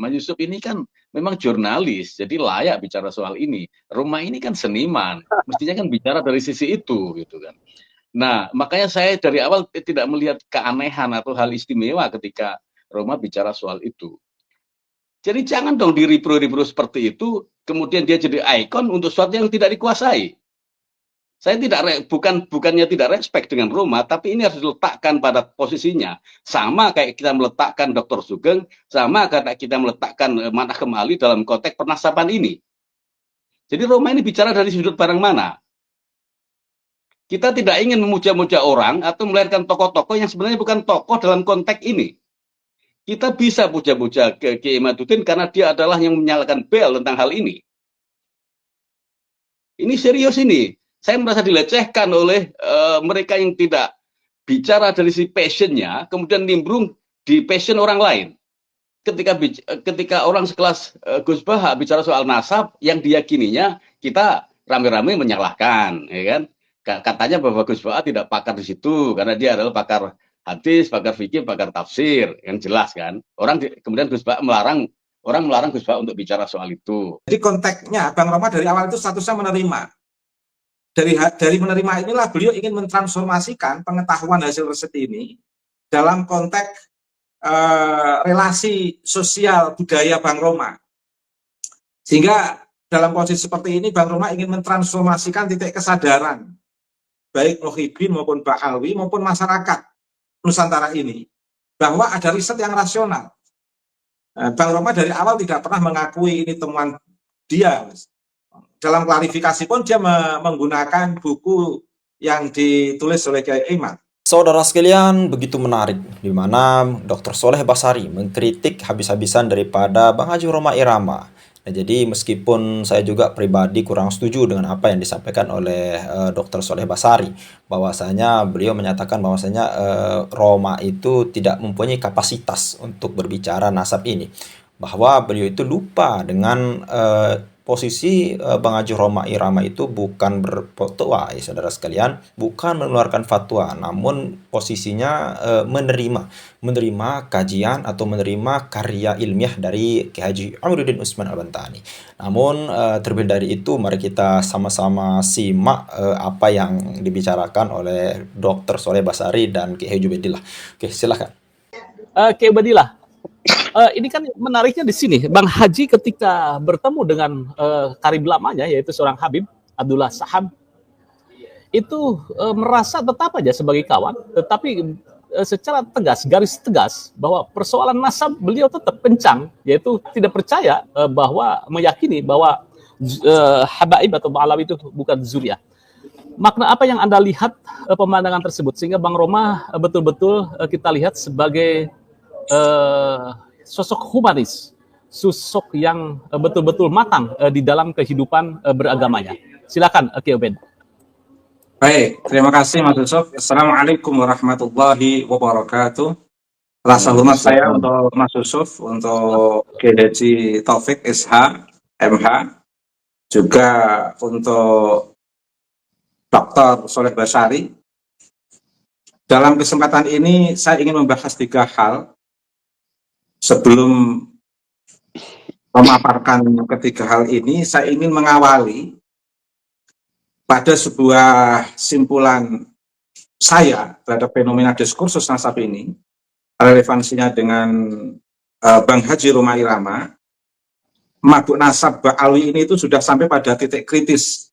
Mas Yusuf ini kan memang jurnalis, jadi layak bicara soal ini. Roma ini kan seniman, mestinya kan bicara dari sisi itu, gitu kan. Nah, makanya saya dari awal tidak melihat keanehan atau hal istimewa ketika Roma bicara soal itu. Jadi jangan dong diribru-ribru seperti itu, kemudian dia jadi ikon untuk sesuatu yang tidak dikuasai. Saya bukannya tidak respect dengan Roma, tapi ini harus diletakkan pada posisinya. Sama kayak kita meletakkan Dr. Sugeng, sama kayak kita meletakkan Manachem Ali dalam konteks pernasaban ini. Jadi Roma ini bicara dari sudut barang mana? Kita tidak ingin memuja-muja orang atau melahirkan tokoh-tokoh yang sebenarnya bukan tokoh dalam konteks ini. Kita bisa puja-puja ke Kiai Imaduddin karena dia adalah yang menyalakan bel tentang hal ini. Ini serius ini. Saya merasa dilecehkan oleh mereka yang tidak bicara dari si passionnya, kemudian nimbrung di passion orang lain. Ketika orang sekelas Gus Baha bicara soal nasab, yang diyakininya kita rame-rame menyalahkan, ya kan? Katanya bahwa Gus Baha tidak pakar di situ karena dia adalah pakar hadis, pakar fikih, pakar tafsir, yang jelas kan. Kemudian Gus Baha orang melarang Gus Baha untuk bicara soal itu. Jadi konteksnya Bang Roma dari awal itu statusnya menerima. Dari menerima inilah beliau ingin mentransformasikan pengetahuan hasil riset ini dalam konteks relasi sosial budaya Bang Roma. Sehingga dalam posisi seperti ini Bang Roma ingin mentransformasikan titik kesadaran baik Muhyiddin maupun Ba'alwi maupun masyarakat Nusantara ini bahwa ada riset yang rasional. Bang Roma dari awal tidak pernah mengakui ini temuan dia. Dalam klarifikasi pun dia menggunakan buku yang ditulis oleh Kiai Imad. Saudara sekalian, begitu menarik di mana Dr. Soleh Basari mengkritik habis-habisan daripada Bang Haji Rhoma Irama. Nah, jadi meskipun saya juga pribadi kurang setuju dengan apa yang disampaikan oleh Dr. Soleh Basari, bahwasanya beliau menyatakan bahwasanya Rhoma itu tidak mempunyai kapasitas untuk berbicara nasab ini, bahwa beliau itu lupa dengan posisi Bang Haji Rhoma Irama itu bukan berfatwa, ya saudara sekalian, bukan mengeluarkan fatwa, namun posisinya menerima kajian atau menerima karya ilmiah dari Kiai Haji Amiruddin Utsman Al-Bantani. Namun terlebih dari itu, mari kita sama-sama simak apa yang dibicarakan oleh Dr. Soleh Basari dan Kiai Haji Ubaidillah. Oke, silakan. Kiai Ubaidillah. Ini kan menariknya di sini, Bang Haji ketika bertemu dengan karib lamanya, yaitu seorang Habib Abdullah Sahab, itu merasa tetap aja sebagai kawan, tetapi secara tegas, garis tegas, bahwa persoalan nasab beliau tetap kencang, yaitu tidak percaya bahwa meyakini bahwa Habaib atau Ba'alawi itu bukan zuriyah. Makna apa yang Anda lihat pemandangan tersebut sehingga Bang Roma betul-betul kita lihat sebagai sosok humanis, sosok yang betul-betul matang di dalam kehidupan beragamanya. Silakan, Kiai Ubed. Baik, terima kasih Mas Yusuf. Assalamualaikum warahmatullahi wabarakatuh. Rasa hormat saya untuk Mas Yusuf, untuk Kiai Haji Taufik SH, MH, juga untuk Dr. Soleh Basari. Dalam kesempatan ini saya ingin membahas 3 hal. Sebelum memaparkan ketiga hal ini, saya ingin mengawali pada sebuah simpulan saya terhadap fenomena diskursus nasab ini, relevansinya dengan Bang Haji Rhoma Irama. Mabuk nasab Ba'alwi ini itu sudah sampai pada titik kritis.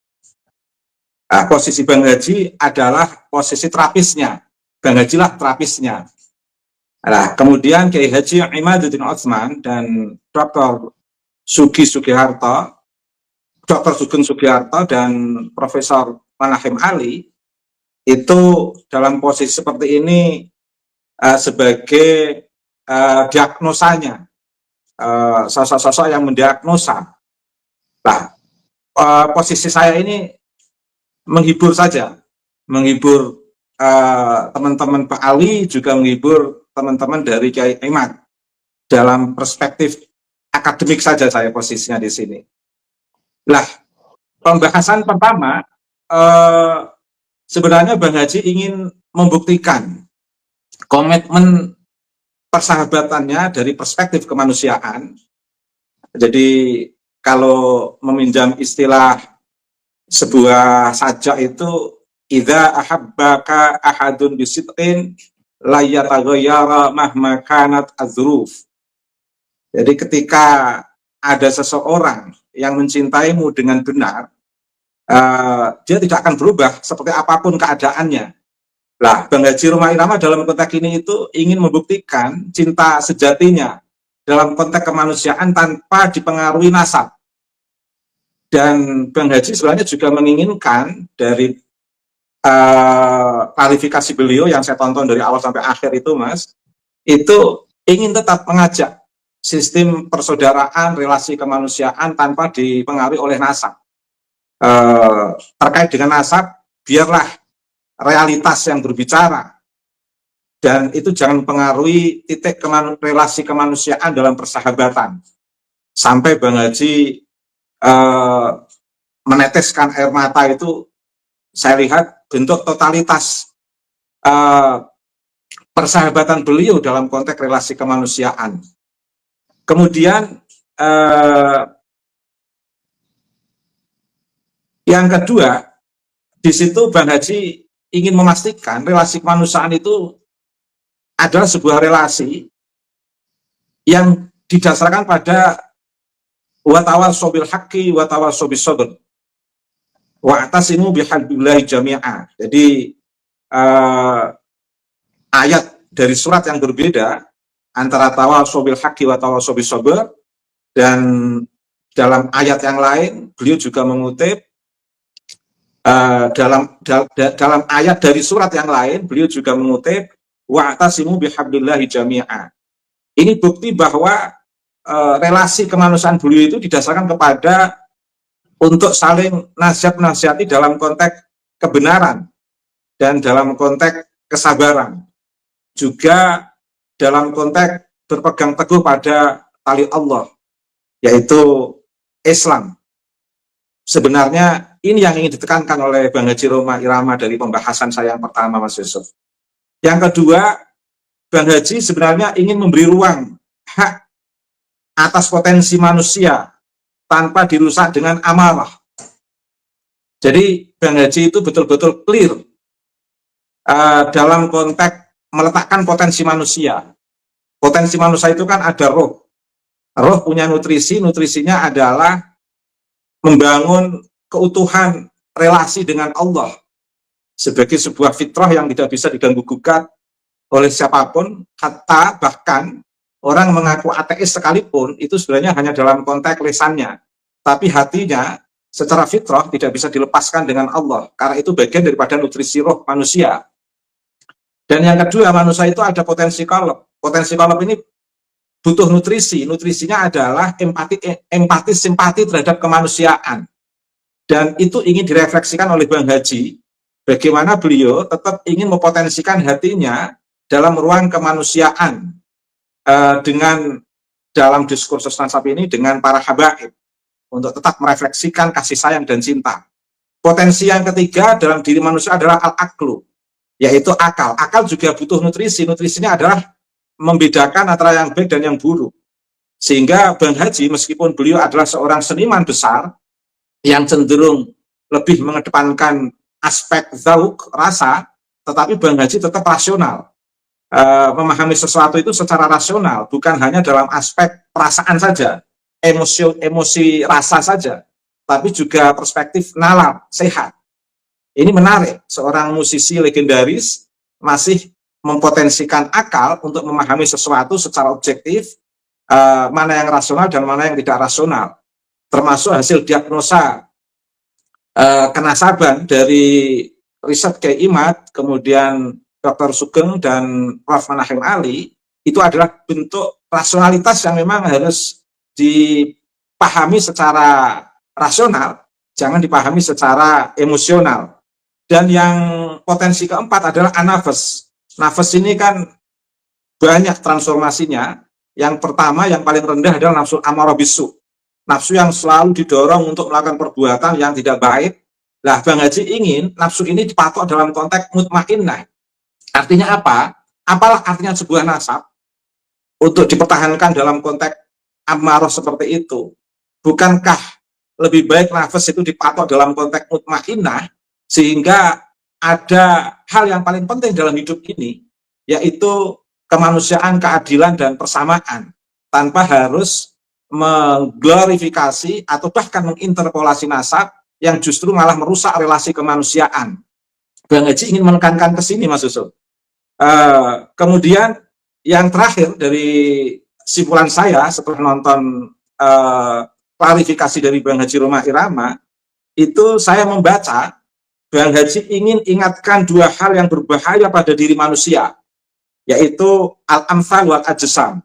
Posisi Bang Haji adalah posisi terapisnya. Bang Haji lah terapisnya. Nah, kemudian Kiai Haji Imaduddin Utsman dan Dr. Sugiharto, Dr. Sugeng Sugiharto dan Profesor Manachem Ali itu dalam posisi seperti ini sebagai diagnosanya, sosok-sosok yang mendiagnosa. Nah, posisi saya ini menghibur saja, menghibur teman-teman Pak Ali, juga menghibur teman-teman dari Kiai Imad. Dalam perspektif akademik saja saya posisinya di sini. Nah, pembahasan pertama, sebenarnya Bang Haji ingin membuktikan komitmen persahabatannya dari perspektif kemanusiaan Jadi kalau meminjam istilah sebuah sajak itu, idza ahabbaka ahadun bisidqin la yataghayyara mahma kanat adzruf. Jadi ketika ada seseorang yang mencintaimu dengan benar, dia tidak akan berubah seperti apapun keadaannya. Lah, Bang Haji Roma Irama dalam konteks ini itu ingin membuktikan cinta sejatinya dalam konteks kemanusiaan tanpa dipengaruhi nasab. Dan Bang Haji sebenarnya juga menginginkan dari klarifikasi beliau yang saya tonton dari awal sampai akhir itu, Mas, itu ingin tetap mengajak sistem persaudaraan, relasi kemanusiaan tanpa dipengaruhi oleh nasab. Terkait dengan nasab, biarlah realitas yang berbicara, dan itu jangan mempengaruhi titik relasi kemanusiaan dalam persahabatan. Sampai Bang Haji meneteskan air mata itu, saya lihat bentuk totalitas persahabatan beliau dalam konteks relasi kemanusiaan. Kemudian yang kedua, di situ Bang Haji ingin memastikan relasi kemanusiaan itu adalah sebuah relasi yang didasarkan pada wa tawassaw bil haqqi wa tawassaw bis sabr wa atasimu bihablillahi jami'a. Jadi ayat dari surat yang berbeda antara tawassaw bil haqqi wa tawassaw bis sabr, dan dalam ayat yang lain beliau juga mengutip dalam ayat dari surat yang lain beliau juga mengutip wa'tasimu bihablillahi jami'a. Ini bukti bahwa relasi kemanusiaan beliau itu didasarkan kepada untuk saling nasihat-nasihati dalam konteks kebenaran dan dalam konteks kesabaran, juga dalam konteks berpegang teguh pada tali Allah, yaitu Islam. Sebenarnya ini yang ingin ditekankan oleh Bang Haji Roma Irama dari pembahasan saya yang pertama, Mas Yusuf. Yang kedua, Bang Haji sebenarnya ingin memberi ruang hak atas potensi manusia tanpa dirusak dengan amarah. Jadi Bang Haji itu betul-betul clear dalam konteks meletakkan potensi manusia. Potensi manusia itu kan ada roh. Roh punya nutrisi, nutrisinya adalah membangun keutuhan relasi dengan Allah sebagai sebuah fitrah yang tidak bisa diganggu-gugat oleh siapapun, hatta bahkan orang mengaku ateis sekalipun itu sebenarnya hanya dalam konteks lisannya, tapi hatinya secara fitrah tidak bisa dilepaskan dengan Allah, karena itu bagian daripada nutrisi roh manusia. Dan yang kedua, manusia itu ada potensi qalb. Potensi qalb ini butuh nutrisi. Nutrisinya adalah empati, simpati terhadap kemanusiaan. Dan itu ingin direfleksikan oleh Bang Haji, bagaimana beliau tetap ingin mempotensikan hatinya dalam ruang kemanusiaan dengan dalam diskursus nasab ini dengan para habaib untuk tetap merefleksikan kasih sayang dan cinta. Potensi yang ketiga dalam diri manusia adalah al-aqlu, yaitu akal. Akal juga butuh nutrisi. Nutrisinya adalah membedakan antara yang baik dan yang buruk. Sehingga Bang Haji meskipun beliau adalah seorang seniman besar yang cenderung lebih mengedepankan aspek zauk, rasa, tetapi Bang Haji tetap rasional. Memahami sesuatu itu secara rasional, bukan hanya dalam aspek perasaan saja, emosi rasa saja, tapi juga perspektif nalar, sehat. Ini menarik, seorang musisi legendaris masih mempotensikan akal untuk memahami sesuatu secara objektif, mana yang rasional dan mana yang tidak rasional, termasuk hasil diagnosa kenasaban dari riset Kiai Imad, kemudian Dr. Sugeng dan Prof. Manahim Ali, itu adalah bentuk rasionalitas yang memang harus dipahami secara rasional, jangan dipahami secara emosional. Dan yang potensi keempat adalah anafas. Nafas ini kan banyak transformasinya. Yang pertama, yang paling rendah adalah nafsu amarah bisu. Nafsu yang selalu didorong untuk melakukan perbuatan yang tidak baik. Lah, Bang Haji ingin nafsu ini dipatok dalam konteks mutmainnah. Artinya apa? Apalah artinya sebuah nasab untuk dipertahankan dalam konteks ammarah seperti itu? Bukankah lebih baik nafas itu dipatok dalam konteks mutmainnah, sehingga ada hal yang paling penting dalam hidup ini, yaitu kemanusiaan, keadilan, dan persamaan, tanpa harus mengglorifikasi atau bahkan menginterpolasi nasab yang justru malah merusak relasi kemanusiaan. Bang Haji ingin menekankan ke sini, Mas Yusuf. Kemudian yang terakhir dari simpulan saya setelah nonton klarifikasi dari Bang Haji Roma Irama, itu saya membaca Bang Haji ingin ingatkan dua hal yang berbahaya pada diri manusia, yaitu al-amthal wal ajsam.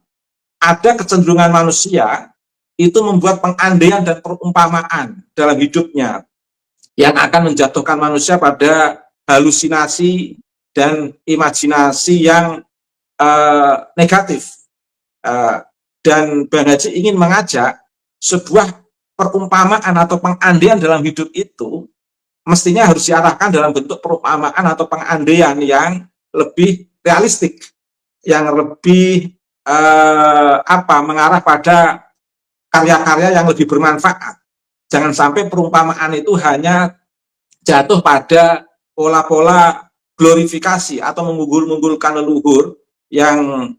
Ada kecenderungan manusia itu membuat pengandaian dan perumpamaan dalam hidupnya yang akan menjatuhkan manusia pada halusinasi dan imajinasi yang negatif. Dan Bang Haji ingin mengajak sebuah perumpamaan atau pengandaian dalam hidup itu mestinya harus diarahkan dalam bentuk perumpamaan atau pengandaian yang lebih realistik, yang lebih mengarah pada karya-karya yang lebih bermanfaat. Jangan sampai perumpamaan itu hanya jatuh pada pola-pola glorifikasi atau mengunggul-unggulkan leluhur yang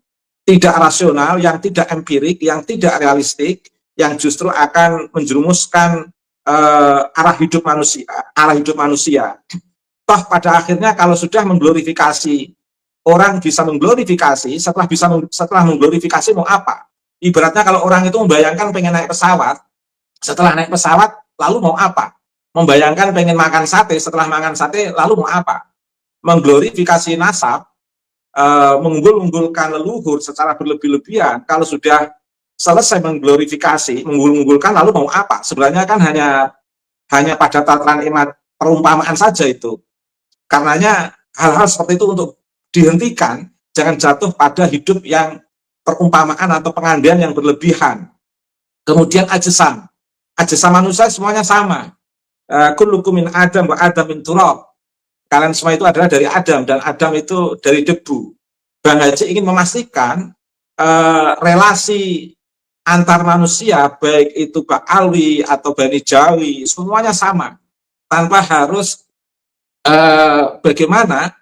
tidak rasional, yang tidak empirik, yang tidak realistik, yang justru akan menjerumuskan arah hidup manusia. Toh pada akhirnya kalau sudah mengglorifikasi, orang bisa mengglorifikasi, setelah mengglorifikasi mau apa? Ibaratnya kalau orang itu membayangkan pengen naik pesawat, setelah naik pesawat lalu mau apa? Membayangkan pengen makan sate, setelah makan sate lalu mau apa? Mengglorifikasi nasab, mengunggul-unggulkan leluhur secara berlebih-lebihan. Kalau sudah selesai mengglorifikasi, mengunggul-unggulkan lalu mau apa? Sebenarnya kan hanya pada tataran perumpamaan saja itu. Karenanya hal-hal seperti itu untuk dihentikan, jangan jatuh pada hidup yang perumpamaan atau pengandaian yang berlebihan. Kemudian ajsam manusia semuanya sama. Kullukum min Adam wa Adam min turab. Kalian semua itu adalah dari Adam, dan Adam itu dari debu. Bang Haji ingin memastikan relasi antar manusia, baik itu Ba'alwi atau Bani Jawi, semuanya sama, tanpa harus bagaimana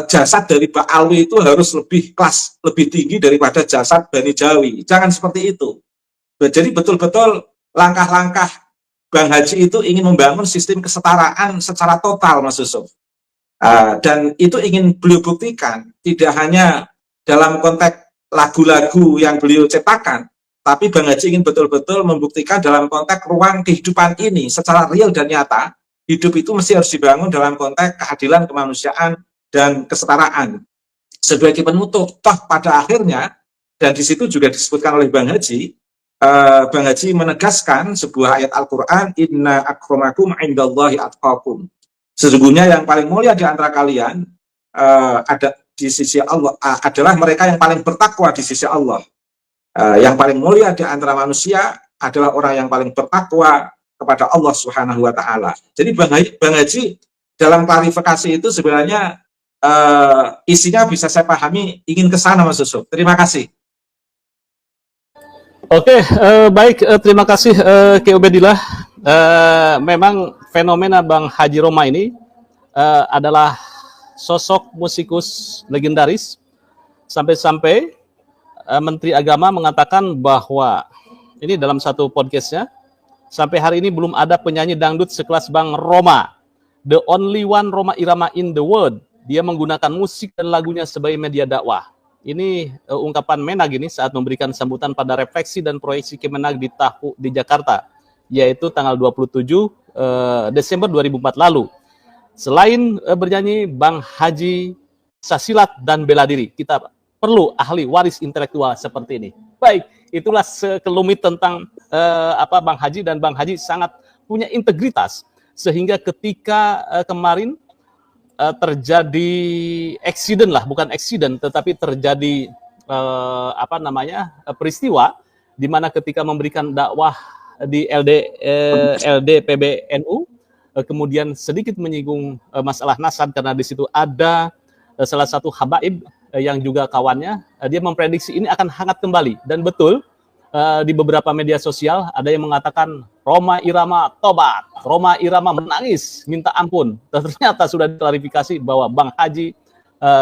jasad dari Ba'alwi itu harus lebih tinggi daripada jasad Bani Jawi. Jangan seperti itu. Jadi betul-betul langkah-langkah Bang Haji itu ingin membangun sistem kesetaraan secara total, Mas Yusuf. Dan itu ingin beliau buktikan, tidak hanya dalam konteks lagu-lagu yang beliau ciptakan, tapi Bang Haji ingin betul-betul membuktikan dalam konteks ruang kehidupan ini secara real dan nyata. Hidup itu mesti harus dibangun dalam konteks keadilan, kemanusiaan, dan kesetaraan sebagai penutup. Toh pada akhirnya, dan di situ juga disebutkan oleh Bang Haji, Bang Haji menegaskan sebuah ayat Al-Quran, inna akramakum indallahi atqakum. Sesungguhnya yang paling mulia di antara kalian ada di sisi Allah adalah mereka yang paling bertakwa di sisi Allah. Yang paling mulia di antara manusia adalah orang yang paling bertakwa kepada Allah Subhanahu wa Ta'ala. Jadi Bang Haji dalam klarifikasi itu sebenarnya isinya bisa saya pahami ingin ke sana, Mas Yusuf. Terima kasih. Oke, baik, terima kasih Ki Ubedillah. Memang fenomena Bang Haji Roma ini adalah sosok musikus legendaris, sampai-sampai Menteri Agama mengatakan bahwa ini dalam satu podcastnya, sampai hari ini belum ada penyanyi dangdut sekelas Bang Roma, the only one Roma Irama in the world. Dia menggunakan musik dan lagunya sebagai media dakwah. Ini ungkapan Menag ini saat memberikan sambutan pada refleksi dan proyeksi Kemenag di Jakarta, yaitu tanggal 27 Desember 2004 lalu. Selain bernyanyi, Bang Haji sasilat dan bela diri. Kita perlu ahli waris intelektual seperti ini. Baik, itulah sekelumit tentang Bang Haji, dan Bang Haji sangat punya integritas sehingga ketika kemarin terjadi accident lah, bukan accident, tetapi terjadi peristiwa di mana ketika memberikan dakwah di LDPBNU, kemudian sedikit menyinggung masalah nasab, karena di situ ada salah satu habaib yang juga kawannya, dia memprediksi ini akan hangat kembali, dan betul di beberapa media sosial ada yang mengatakan Rhoma Irama tobat, Rhoma Irama menangis minta ampun. Ternyata sudah diklarifikasi bahwa Bang Haji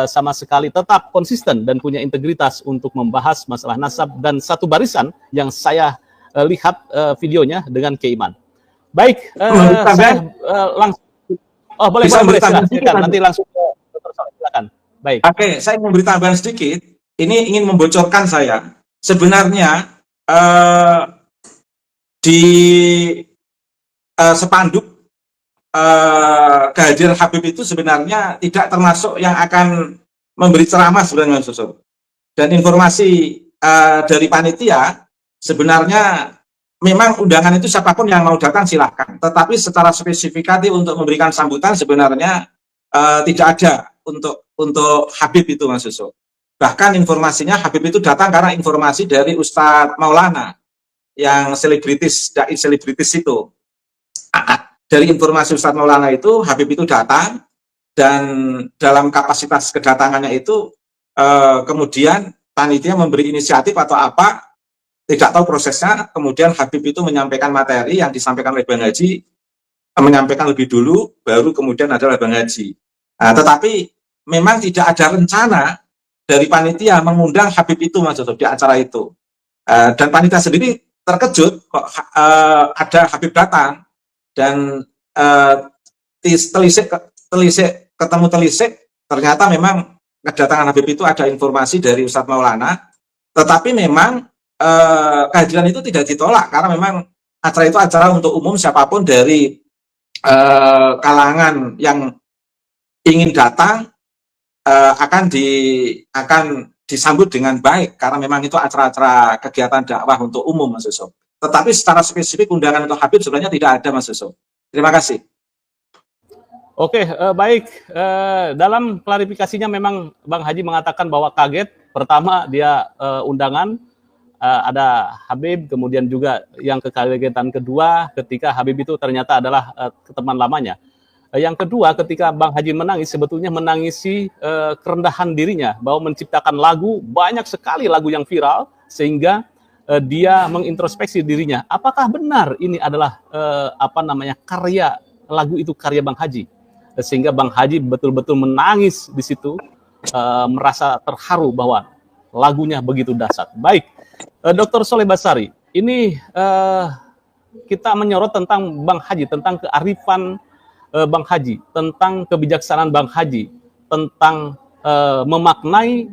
sama sekali tetap konsisten dan punya integritas untuk membahas masalah nasab, dan satu barisan yang saya lihat videonya dengan Keiman. Baik, saya langsung. Oh, boleh silakan. Nanti langsung ke Dr. Soleh, silakan. Baik. Oke, saya mau beri tambahan sedikit. Ini ingin membocorkan saya. Sebenarnya di spanduk kehadiran Habib itu sebenarnya tidak termasuk yang akan memberi ceramah sebenarnya, Mas Yusuf. Dan informasi dari panitia sebenarnya memang undangan itu siapapun yang mau datang silahkan. Tetapi secara spesifikatif untuk memberikan sambutan sebenarnya tidak ada untuk Habib itu, Mas Yusuf. Bahkan informasinya Habib itu datang karena informasi dari Ustadz Maulana yang selebritis, dai selebritis itu. Dari informasi Ustadz Maulana itu Habib itu datang, dan dalam kapasitas kedatangannya itu kemudian panitia memberi inisiatif atau apa, tidak tahu prosesnya. Kemudian Habib itu menyampaikan materi yang disampaikan oleh Bang Haji, menyampaikan lebih dulu, baru kemudian adalah Bang Haji. Nah, tetapi memang tidak ada rencana dari panitia mengundang Habib itu, Mas Yusuf, di acara itu. Dan panitia sendiri terkejut kok ada Habib datang, dan ketemu telisik, ternyata memang kedatangan Habib itu ada informasi dari Ustadz Maulana, tetapi memang kehadiran itu tidak ditolak karena memang acara itu acara untuk umum, siapapun dari kalangan yang ingin datang akan disambut dengan baik karena memang itu acara-acara kegiatan dakwah untuk umum, Mas Yusuf. Tetapi secara spesifik undangan untuk Habib sebenarnya tidak ada, Mas Yusuf. Terima kasih. Oke, baik. Dalam klarifikasinya memang Bang Haji mengatakan bahwa kaget. Pertama dia undangan ada Habib, kemudian juga yang kekagetan kedua ketika Habib itu ternyata adalah teman lamanya. Yang kedua, ketika Bang Haji menangis, sebetulnya menangisi kerendahan dirinya, bahwa menciptakan lagu, banyak sekali lagu yang viral, sehingga dia mengintrospeksi dirinya. Apakah benar ini adalah karya lagu itu karya Bang Haji? Sehingga Bang Haji betul-betul menangis di situ, merasa terharu bahwa lagunya begitu dahsyat. Baik, Dr. Soleh Basari, ini kita menyorot tentang Bang Haji, tentang kearifan Bang Haji, tentang kebijaksanaan Bang Haji, tentang memaknai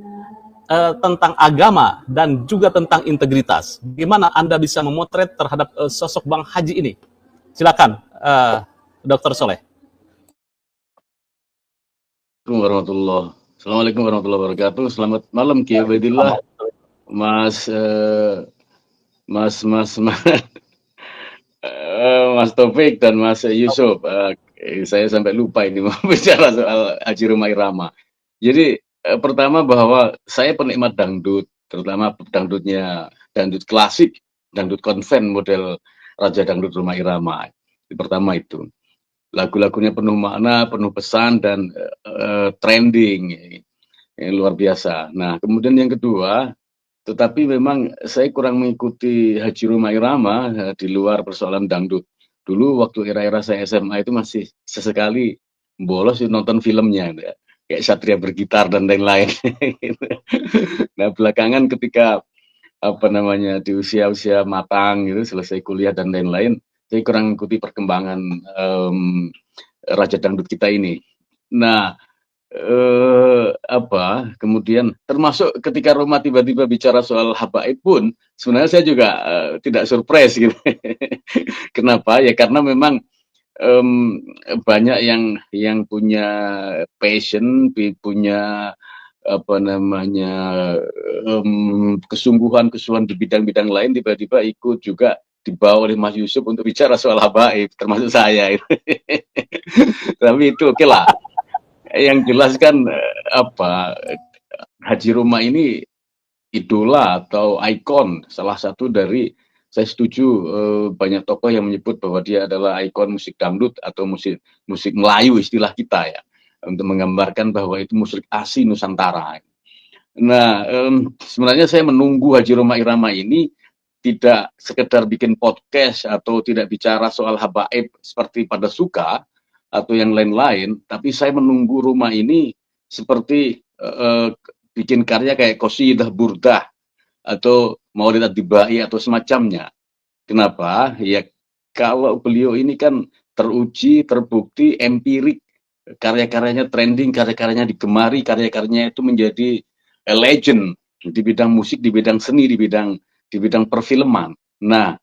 tentang agama dan juga tentang integritas. Bagaimana Anda bisa memotret terhadap sosok Bang Haji ini? Silakan, Dr. Soleh. Assalamualaikum warahmatullahi wabarakatuh. Selamat malam Ki Ubaidillah, Mas Taufik dan Mas Yusuf. Saya sampai lupa ini mau bicara soal Haji Rhoma Irama. Jadi pertama bahwa saya penikmat dangdut, terutama dangdut klasik, dangdut konven model Raja Dangdut Rhoma Irama. Pertama itu. Lagu-lagunya penuh makna, penuh pesan, dan trending. Luar biasa. Nah, kemudian yang kedua, tetapi memang saya kurang mengikuti Haji Rhoma Irama di luar persoalan dangdut. Dulu waktu era-era saya SMA itu masih sesekali bolos nonton filmnya, kayak Satria Bergitar dan lain-lain. Nah, belakangan ketika di usia-usia matang gitu, selesai kuliah dan lain-lain, saya kurang mengikuti perkembangan Raja Dangdut kita ini. Nah, kemudian termasuk ketika Rhoma tiba-tiba bicara soal habaib pun sebenarnya saya juga tidak surprise gitu. Kenapa? Ya karena memang banyak yang punya passion, punya kesungguhan di bidang-bidang lain, tiba-tiba ikut juga dibawa oleh Mas Yusuf untuk bicara soal habaib, termasuk saya. Tapi itu oke lah. Yang jelas kan Haji Rhoma ini idola atau ikon, salah satu dari, saya setuju banyak tokoh yang menyebut bahwa dia adalah ikon musik dangdut atau musik Melayu istilah kita ya, untuk menggambarkan bahwa itu musik asli Nusantara. Nah, sebenarnya saya menunggu Haji Rhoma Irama ini tidak sekedar bikin podcast atau tidak bicara soal habaib seperti pada suka atau yang lain-lain, tapi saya menunggu rumah ini seperti bikin karya kayak Qasidah Burdah atau Maulid Ad-Dibai atau semacamnya. Kenapa? Ya kalau beliau ini kan teruji, terbukti, empirik, karya-karyanya trending, karya-karyanya digemari, karya-karyanya itu menjadi legend di bidang musik, di bidang seni, di bidang perfilman. Nah,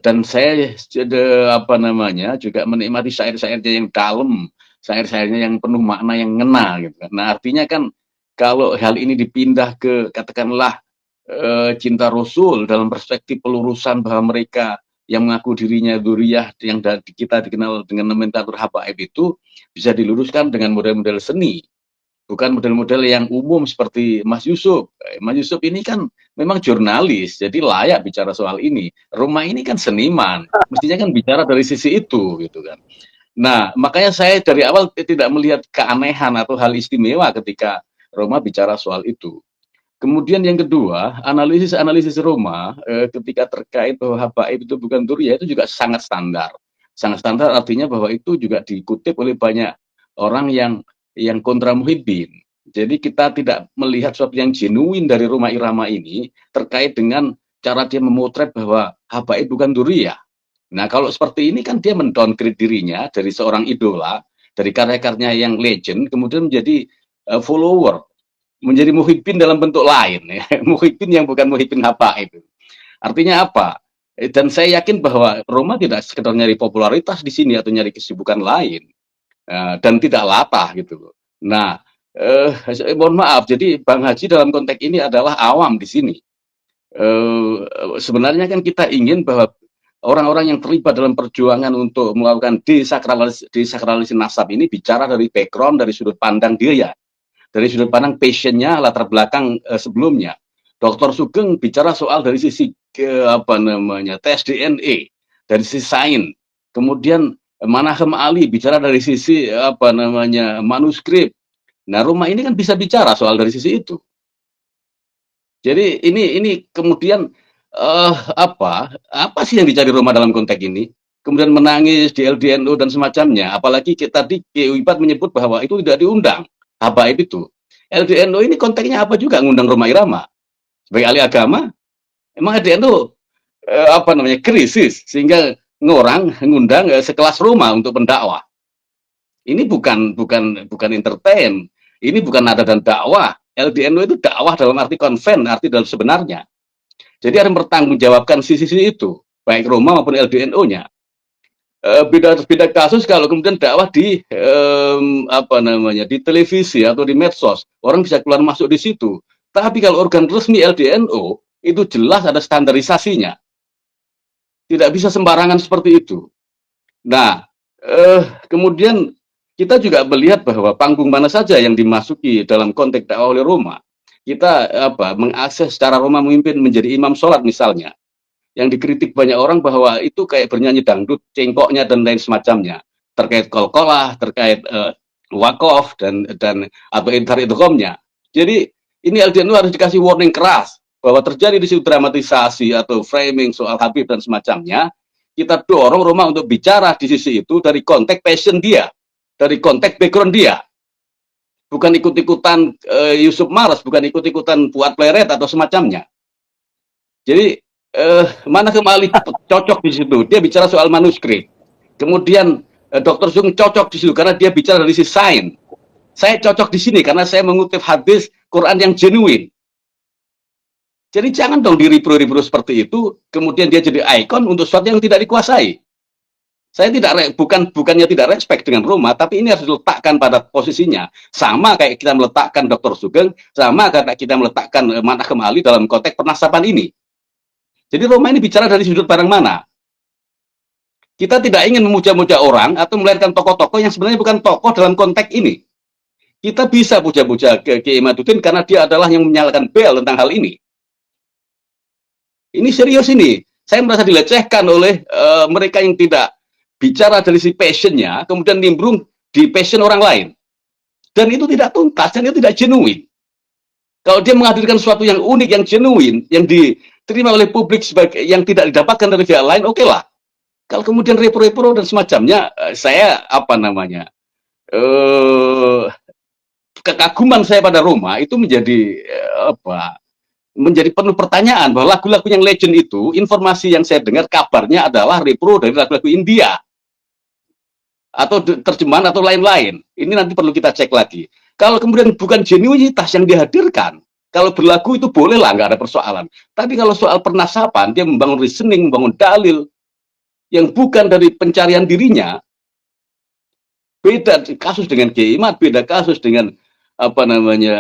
dan saya juga menikmati syair-syairnya yang dalam, syair-syairnya yang penuh makna, yang ngena gitu kan. Nah, artinya kan kalau hal ini dipindah ke katakanlah cinta Rasul dalam perspektif pelurusan bahwa mereka yang mengaku dirinya dzurriyyah yang kita dikenal dengan nomenklatur habaib itu bisa diluruskan dengan model-model seni, bukan model-model yang umum seperti Mas Yusuf. Mas Yusuf ini kan memang jurnalis, jadi layak bicara soal ini. Roma ini kan seniman, mestinya kan bicara dari sisi itu, gitu kan. Nah, makanya saya dari awal tidak melihat keanehan atau hal istimewa ketika Roma bicara soal itu. Kemudian yang kedua, analisis Roma ketika terkait bahwa habaib itu bukan dzurriyyah itu juga sangat standar. Sangat standar artinya bahwa itu juga dikutip oleh banyak orang yang kontra Muhyiddin. Jadi kita tidak melihat sesuatu yang genuine dari Roma Irama ini terkait dengan cara dia memotret bahwa habaib bukan dzurriyyah. Nah, kalau seperti ini kan dia mendowngrade dirinya dari seorang idola, dari karya-karyanya yang legend, kemudian menjadi follower, menjadi Muhyiddin dalam bentuk lain, ya. Muhyiddin yang bukan Muhyiddin habaib. Artinya apa? Dan saya yakin bahwa Roma tidak sekedar nyari popularitas di sini atau nyari kesibukan lain, dan tidak latah gitu loh. Nah, mohon maaf, jadi Bang Haji dalam konteks ini adalah awam di sini. Sebenarnya kan kita ingin bahwa orang-orang yang terlibat dalam perjuangan untuk melakukan desakralisasi nasab ini bicara dari background, dari sudut pandang dia, dari sudut pandang passionnya, latar belakang sebelumnya. Dr. Sugeng bicara soal dari sisi tes DNA, dari sisi sains. Kemudian Manahem Ali bicara dari sisi manuskrip. Nah, Roma ini kan bisa bicara soal dari sisi itu. Jadi ini kemudian apa sih yang dicari Roma dalam konteks ini? Kemudian menangis di LDNO dan semacamnya. Apalagi tadi Ipat menyebut bahwa itu tidak diundang. Habaib itu. LDNO ini konteksnya apa juga ngundang Roma Irama? Sebagai ahli agama, emang LDNO krisis sehingga ngundang sekelas Roma untuk pendakwah. Ini bukan entertain, ini bukan nada dan dakwah. LDNO itu dakwah dalam arti konven, arti dalam sebenarnya. Jadi harus mempertanggungjawabkan sisi-sisi itu, baik Roma maupun LDNO-nya. Beda kasus kalau kemudian dakwah di di televisi atau di medsos, orang bisa keluar masuk di situ. Tapi kalau organ resmi LDNO itu jelas ada standarisasinya, tidak bisa sembarangan seperti itu. Nah, kemudian kita juga melihat bahwa panggung mana saja yang dimasuki dalam konteks dakwah oleh Roma, kita mengakses secara Roma memimpin menjadi imam sholat misalnya. Yang dikritik banyak orang bahwa itu kayak bernyanyi dangdut, cengkoknya dan lain semacamnya, terkait kol-kolah, terkait wakof dan atau intar idghamnya. Jadi ini LDNU harus dikasih warning keras bahwa terjadi di situ dramatisasi atau framing soal Habib dan semacamnya. Kita dorong Roma untuk bicara di sisi itu dari konteks passion dia, dari konteks background dia, bukan ikut-ikutan Yusuf Maras, bukan ikut-ikutan Fuad Pleret atau semacamnya. Jadi Manahem Ali cocok di situ, dia bicara soal manuskrip. Kemudian Dr. Sugeng cocok di situ karena dia bicara dari sisi sains. Saya cocok di sini karena saya mengutip hadis Quran yang genuine. Jadi jangan dong diripro-ripro seperti itu, kemudian dia jadi ikon untuk sesuatu yang tidak dikuasai. Saya bukannya tidak respect dengan Roma, tapi ini harus diletakkan pada posisinya. Sama kayak kita meletakkan Dr. Sugeng, sama kayak kita meletakkan Manahem Ali dalam konteks penasaban ini. Jadi Roma ini bicara dari sudut pandang mana? Kita tidak ingin memuja-muja orang atau melahirkan tokoh-tokoh yang sebenarnya bukan tokoh dalam konteks ini. Kita bisa puja-puja ke Kiai Imaduddin karena dia adalah yang menyalakan bel tentang hal ini. Ini serius ini. Saya merasa dilecehkan oleh mereka yang tidak bicara dari si passionnya, kemudian nimbrung di passion orang lain. Dan itu tidak tuntas, dan itu tidak genuine. Kalau dia menghadirkan sesuatu yang unik, yang genuine, yang diterima oleh publik sebagai yang tidak didapatkan dari pihak lain, oke lah. Kalau kemudian repro-repro dan semacamnya, saya apa namanya, kekaguman saya pada Roma itu menjadi menjadi penuh pertanyaan bahwa lagu-lagu yang legend itu, informasi yang saya dengar kabarnya adalah repro dari lagu-lagu India atau terjemahan atau lain-lain. Ini nanti perlu kita cek lagi. Kalau kemudian bukan genuinitas yang dihadirkan, kalau berlagu itu boleh lah, nggak ada persoalan. Tapi kalau soal pernasapan, dia membangun reasoning, membangun dalil yang bukan dari pencarian dirinya, beda kasus dengan Kiai Imad, beda kasus dengan apa namanya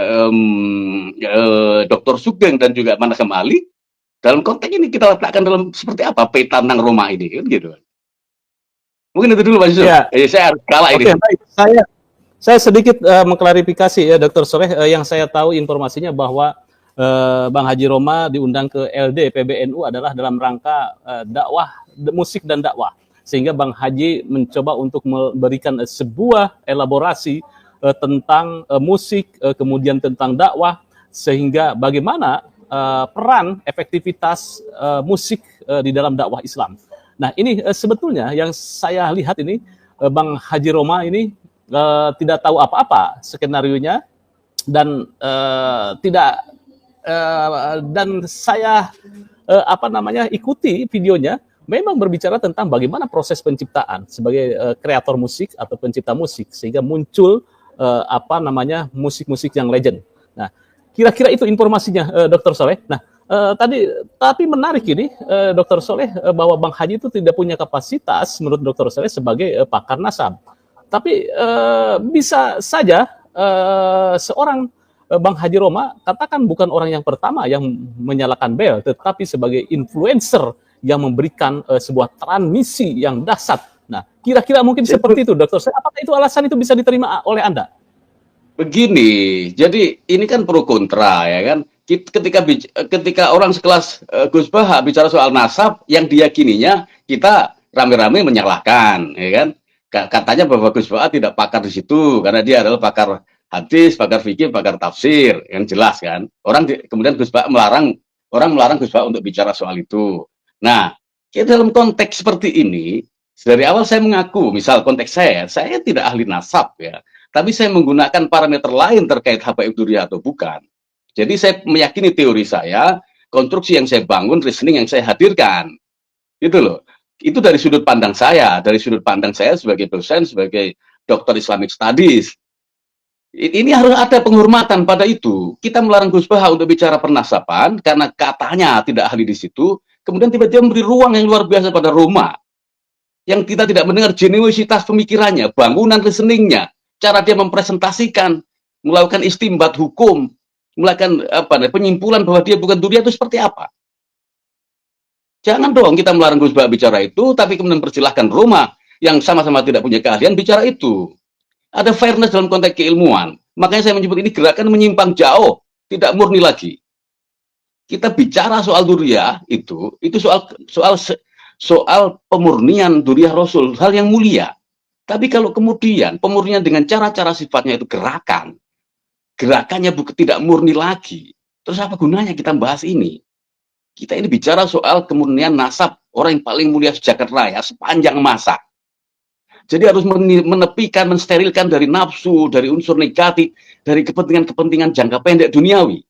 Dr. Sugeng dan juga Manakam Ali. Dalam konteks ini kita letakkan dalam seperti apa peta tentang Roma ini, kan gitu. Mungkin itu dulu Mas Yusuf. Ya. Saya harus kalah ini. Baik. Saya sedikit mengklarifikasi ya Dr. Soleh, yang saya tahu informasinya bahwa Bang Haji Roma diundang ke LD PBNU adalah dalam rangka dakwah musik dan dakwah, sehingga Bang Haji mencoba untuk memberikan sebuah elaborasi tentang musik, kemudian tentang dakwah, sehingga bagaimana peran efektivitas musik di dalam dakwah Islam. Nah ini sebetulnya yang saya lihat ini Bang Haji Roma ini tidak tahu apa-apa skenarionya dan dan saya ikuti videonya, memang berbicara tentang bagaimana proses penciptaan sebagai kreator musik atau pencipta musik sehingga muncul musik-musik yang legend. Nah, kira-kira itu informasinya Dr. Soleh. Nah, tapi menarik ini Dr. Soleh bahwa Bang Haji itu tidak punya kapasitas menurut Dr. Soleh sebagai pakar nasab. Tapi bisa saja seorang Bang Haji Roma katakan bukan orang yang pertama yang menyalakan bel, tetapi sebagai influencer yang memberikan sebuah transmisi yang dahsyat. Nah, kira-kira mungkin seperti itu, Dr. Soleh. Apakah itu alasan itu bisa diterima oleh Anda? Begini, jadi ini kan pro kontra ya kan. Ketika orang sekelas Gus Baha bicara soal nasab yang diyakininya, kita rame-rame menyalahkan, ya kan? Katanya bahwa Gus Baha tidak pakar di situ karena dia adalah pakar hadis, pakar fikih, pakar tafsir, yang jelas kan. Kemudian Gus Baha melarang Gus Baha untuk bicara soal itu. Nah, dalam konteks seperti ini, dari awal saya mengaku, misal konteks saya tidak ahli nasab ya, tapi saya menggunakan parameter lain terkait habaib duriyah atau bukan. Jadi saya meyakini teori saya, konstruksi yang saya bangun, reasoning yang saya hadirkan. Itu loh. Itu dari sudut pandang saya sebagai dosen, sebagai dokter Islamic Studies. Ini harus ada penghormatan pada itu. Kita melarang Gus Baha untuk bicara pernasaban karena katanya tidak ahli di situ, kemudian tiba-tiba memberi ruang yang luar biasa pada Roma. Yang kita tidak mendengar genuinitas pemikirannya, bangunan reasoningnya, cara dia mempresentasikan, melakukan istimbat hukum, melakukan penyimpulan bahwa dia bukan duriyah itu seperti apa. Jangan dong kita melarang Gus Baha bicara itu, tapi kemudian persilahkan Roma yang sama-sama tidak punya keahlian bicara itu. Ada fairness dalam konteks keilmuan. Makanya saya menyebut ini gerakan menyimpang jauh, tidak murni lagi. Kita bicara soal duriyah itu soal pemurnian duriyah Rasul, hal yang mulia. Tapi kalau kemudian pemurnian dengan cara-cara sifatnya itu gerakannya tidak murni lagi, terus apa gunanya kita bahas ini? Kita ini bicara soal kemurnian nasab orang yang paling mulia sejagat raya sepanjang masa. Jadi harus menepikan, mensterilkan dari nafsu, dari unsur negatif, dari kepentingan-kepentingan jangka pendek duniawi.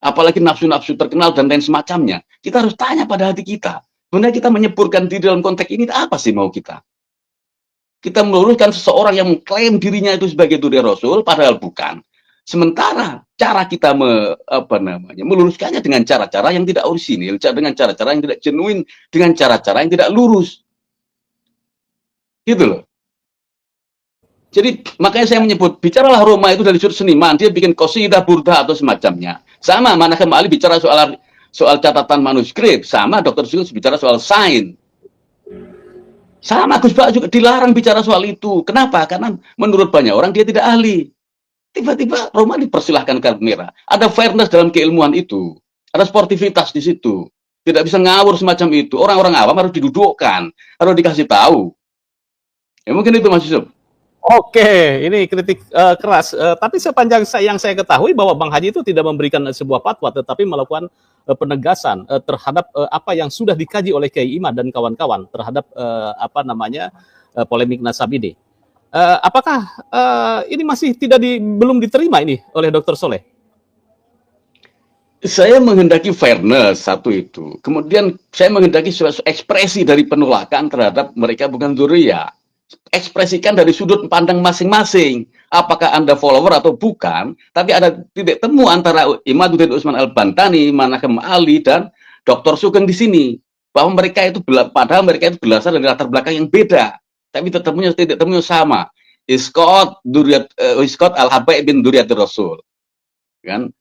Apalagi nafsu-nafsu terkenal dan lain semacamnya. Kita harus tanya pada hati kita. Sebenarnya kita menyebutkan di dalam konteks ini apa sih mau kita? Kita meluruskan seseorang yang mengklaim dirinya itu sebagai duriyah Rasul, padahal bukan. Sementara cara kita meluruskannya dengan cara-cara yang tidak orisinil, dengan cara-cara yang tidak genuine, dengan cara-cara yang tidak lurus. Gitu loh. Jadi makanya saya menyebut, bicaralah Roma itu dari sudut seniman, dia bikin qasidah, burdah atau semacamnya. Sama Manakam Ali bicara soal catatan manuskrip, sama Dr. Sulus bicara soal sains. Sama Gus Baha juga dilarang bicara soal itu. Kenapa? Karena menurut banyak orang dia tidak ahli. Tiba-tiba Roma dipersilahkan kartu merah. Ada fairness dalam keilmuan itu. Ada sportivitas di situ. Tidak bisa ngawur semacam itu. Orang-orang awam harus didudukkan. Harus dikasih tahu. Ya mungkin itu Mas Yusuf. Oke, ini kritik keras. Tapi sepanjang yang saya ketahui bahwa Bang Haji itu tidak memberikan sebuah fatwa, tetapi melakukan penegasan terhadap apa yang sudah dikaji oleh Kiai Imad dan kawan-kawan terhadap apa namanya polemik nasab ini. Apakah ini masih belum diterima ini oleh Dr. Soleh? Saya menghendaki fairness, satu itu. Kemudian saya menghendaki suatu ekspresi dari penolakan terhadap mereka bukan dzurriyyah. Ekspresikan dari sudut pandang masing-masing. Apakah Anda follower atau bukan, tapi ada titik temu antara Imaduddin Usman Al-Bantani, Manakhem Ali, dan Dr. Sugeng di sini. Bahwa mereka itu, padahal mereka itu berasal dari latar belakang yang beda. Tapi titik temunya sama. Iskot Al-Habai bin Duriyatir Rasul. Kan?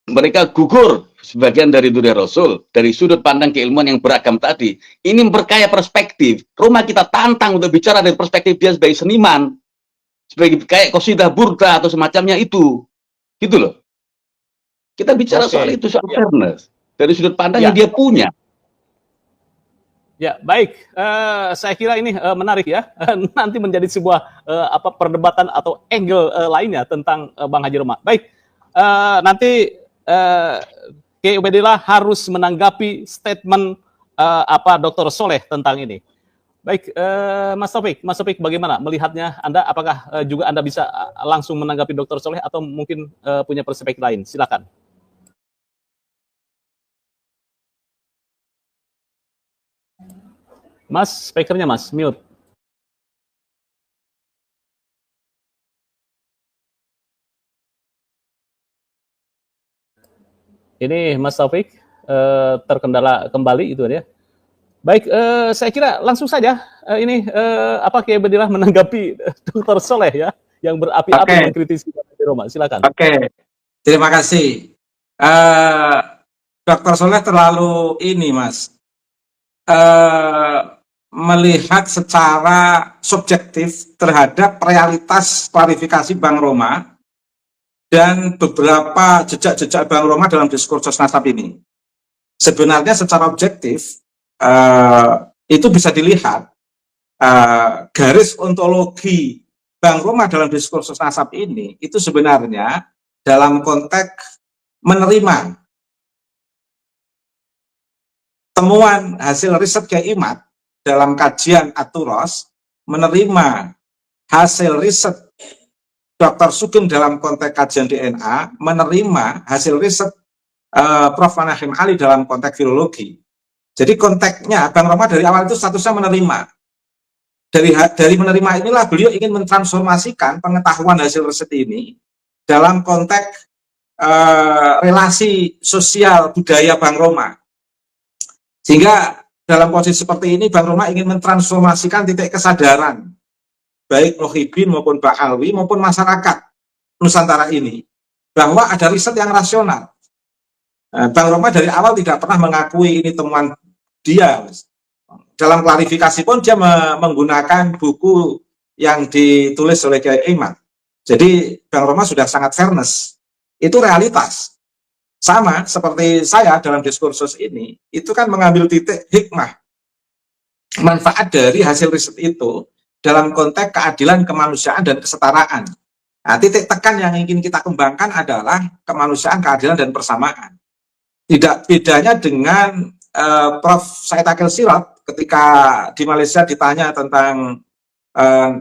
Mereka gugur sebagian dari Duriyah Rasul dari sudut pandang keilmuan yang beragam tadi. Ini memperkaya perspektif. Roma kita tantang untuk bicara dari perspektif dia sebagai seniman, sebagai kayak qasidah burda atau semacamnya itu, gitu loh. Kita bicara soal itu, soal fairness dari sudut pandang yang dia punya. Ya, baik. Saya kira ini menarik ya. Nanti menjadi sebuah perdebatan atau angle lainnya tentang Bang Haji Roma. Baik. Nanti Kiai Ubaidillah harus menanggapi statement Dr. Soleh tentang ini. Baik, Mas Taufik bagaimana melihatnya Anda? Apakah juga Anda bisa langsung menanggapi Dr. Soleh atau mungkin punya perspektif lain? Silakan. Mas, speakernya Mas, mute. Ini Mas Taufik terkendala kembali itu ya. Baik, saya kira langsung saja ini Kiai Ubaidillah menanggapi Dr. Soleh ya yang berapi-api mengkritisi Roma. Silakan. Oke, terima kasih. Dr. Soleh terlalu ini Mas melihat secara subjektif terhadap realitas klarifikasi Bang Roma dan beberapa jejak-jejak Bang Roma dalam diskursus nasab ini. Sebenarnya secara objektif itu bisa dilihat garis ontologi Bang Roma dalam diskursus nasab ini itu sebenarnya dalam konteks menerima temuan hasil riset Kiai Imad dalam kajian Aturos, menerima hasil riset Dr. Sugeng dalam konteks kajian DNA, menerima hasil riset Prof. Manakhem Ali dalam konteks filologi. Jadi konteksnya Bang Roma dari awal itu statusnya menerima. Dari menerima inilah beliau ingin mentransformasikan pengetahuan hasil riset ini dalam konteks relasi sosial budaya Bang Roma. Sehingga dalam posisi seperti ini Bang Roma ingin mentransformasikan titik kesadaran baik Muhyiddin maupun Ba'alwi maupun masyarakat Nusantara ini bahwa ada riset yang rasional. Bang Roma dari awal tidak pernah mengakui ini temuan dia. Dalam klarifikasi pun dia menggunakan buku yang ditulis oleh Kiai Imad. Jadi Bang Roma sudah sangat fairness. Itu realitas. Sama seperti saya dalam diskursus ini, itu kan mengambil titik hikmah. Manfaat dari hasil riset itu dalam konteks keadilan, kemanusiaan, dan kesetaraan. Nah, titik tekan yang ingin kita kembangkan adalah kemanusiaan, keadilan, dan persamaan. Tidak bedanya dengan Prof. Said Akil Sirot ketika di Malaysia ditanya tentang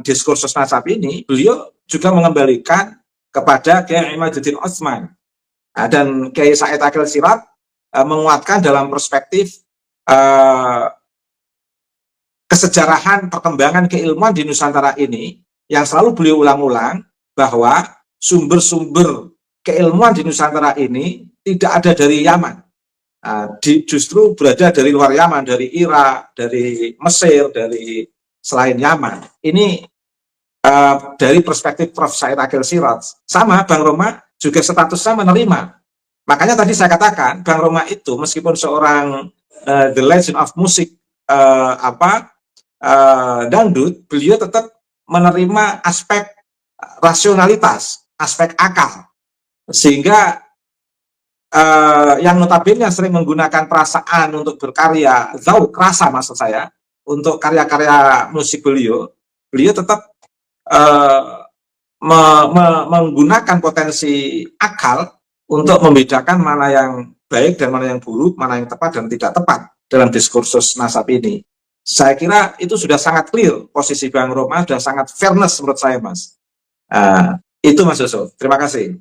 diskursus nasab ini, beliau juga mengembalikan kepada Kiai Imaduddin Utsman. Nah, dan Kiai Said Akil Sirot menguatkan dalam perspektif kesejarahan perkembangan keilmuan di Nusantara ini yang selalu beliau ulang-ulang bahwa sumber-sumber keilmuan di Nusantara ini tidak ada dari Yaman, justru berada dari luar Yaman, dari Irak, dari Mesir, dari selain Yaman. Ini dari perspektif Prof. Said Akil Sirot. Sama Bang Roma juga statusnya menerima. Makanya tadi saya katakan Bang Roma itu meskipun seorang the legend of music dangdut, beliau tetap menerima aspek rasionalitas, aspek akal, sehingga yang notabene sering menggunakan perasaan untuk berkarya, zauk rasa maksud saya, untuk karya-karya musik beliau tetap menggunakan potensi akal untuk membedakan mana yang baik dan mana yang buruk, mana yang tepat dan tidak tepat dalam diskursus nasab ini. Saya kira itu sudah sangat clear, posisi Bang Roma sudah sangat fairness menurut saya, Mas. Itu Mas Yusuf, terima kasih.